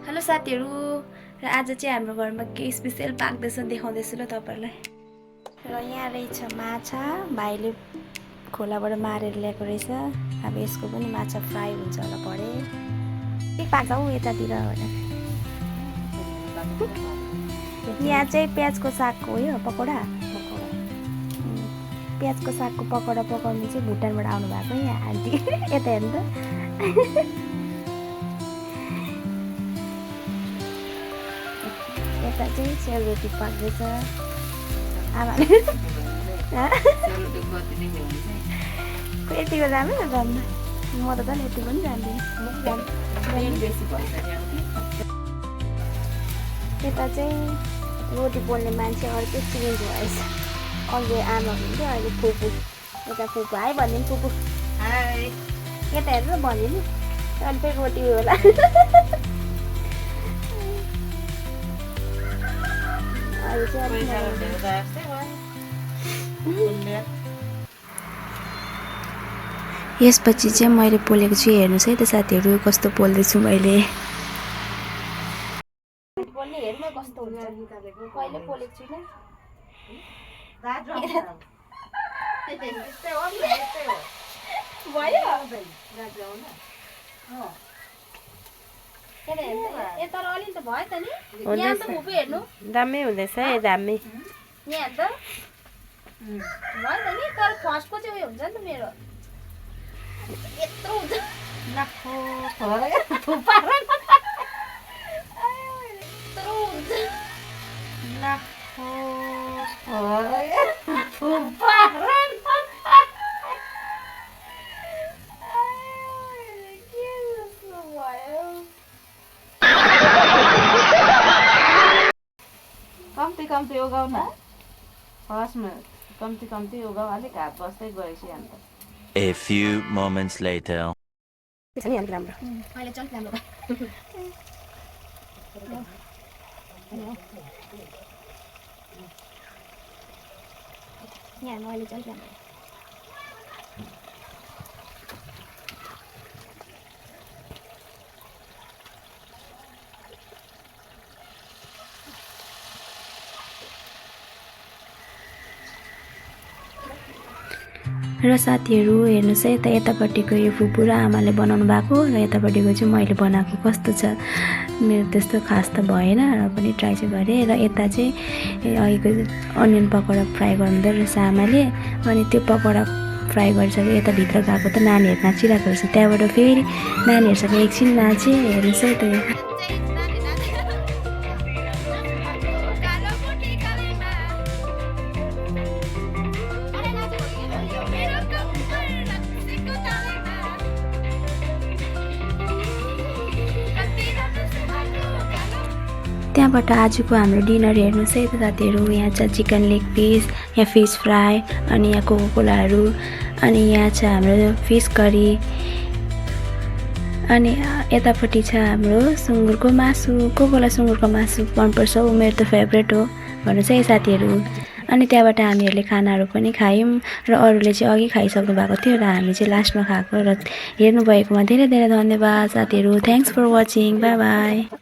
Hello साथीहरू, र आज चाहिँ हाम्रो घरमा के स्पेशल पाक्दैछ देखाउँदैछु ल तपाईहरुलाई। र यहाँ रहेछ माछा, भाइले खोलाबाट मारेर ल्याएको रहेछ। अब यसको पनि माछा फ्राई हुन्छ होला भरे। के पाक्छ हौ यतातिर भनेर। यहाँ चाहिँ प्याजको सागको हो यो पकौडा। प्याजको सागको पकौडा पकाउनु चाहिँ भुटानबाट आउनु भएको यहाँ आन्टी। यता हेर्नु त। यता चाहिँ सेलरोटी पाक्दैछ आमाले। यतिको जानु न गर्नु, म त झन् यति पनि जान्दिनँ। यता चाहिँ रोटी पोल्ने मान्छे अर्कै चेन्ज भएछ। अघि आमा हुन्थ्यो, अहिले फुपू। यता फुपू हाई भनिदिनु फुपू। हाई। यता हेरेर भनिदिनु, अहिले फेरि रोटी होला। यसपछि चाहिँ मैले पोलेको छु, हेर्नुहोस् है त साथीहरू कस्तो पोल्दैछु मैले। पोल्ने हेर्नु कस्तो हुन्छ, कहिले पोलेको छुइनँ। दामी हुँदैछ है, दामी। यहाँ त भयो नि, तर फर्स्टको चाहिँ उयो हुन्छ नि त मेरो। यत्रो हुन्छ। कम्ती कम्ती उगाउ न, फर्स्टमा कम्ती कम्ती उगाउ, अलिक हात बस्दै गएपछि अन्त। A few moments later. नि अलिक राम्रो, अहिले चाहिँ राम्रो भयो। यहाँ अहिले चाहिँ राम्रो। र साथीहरू हेर्नुहोस् है त, यतापट्टिको यो फुपू र आमाले बनाउनु भएको र यतापट्टिको चाहिँ मैले बनाएको कस्तो छ। मेरो त्यस्तो खास त भएन र पनि ट्राई चाहिँ गरेँ। र यता चाहिँ अहिलेको अनियन पकौडा फ्राई गर्नुहुँदो रहेछ आमाले। अनि त्यो पकौडा फ्राई गरिसक्यो, यता भित्र गएको त नानीहरू नाचिरहेको रहेछ। त्यहाँबाट फेरि नानीहरूसँग एकछिन नाचेँ, हेर्नुहोस् है त। त्यहाँबाट आजको हाम्रो डिनर हेर्नुहोस् है त साथीहरू। यहाँ छ चिकन लेग पिस, यहाँ फिस फ्राई, अनि यहाँ कोकोकोलाहरू, अनि यहाँ छ हाम्रो फिस करी, अनि यतापट्टि छ हाम्रो सुँगुरको मासु। कोकोला सुँगुरको मासु मनपर्छ, ऊ मेरो त फेभरेट हो भन्नुहोस् है साथीहरू। अनि त्यहाँबाट हामीहरूले खानाहरू पनि खायौँ र अरूले चाहिँ अघि खाइसक्नु भएको थियो र हामी चाहिँ लास्टमा खाएको। र हेर्नुभएकोमा धेरै धेरै धन्यवाद साथीहरू। Thanks for watching, bye by.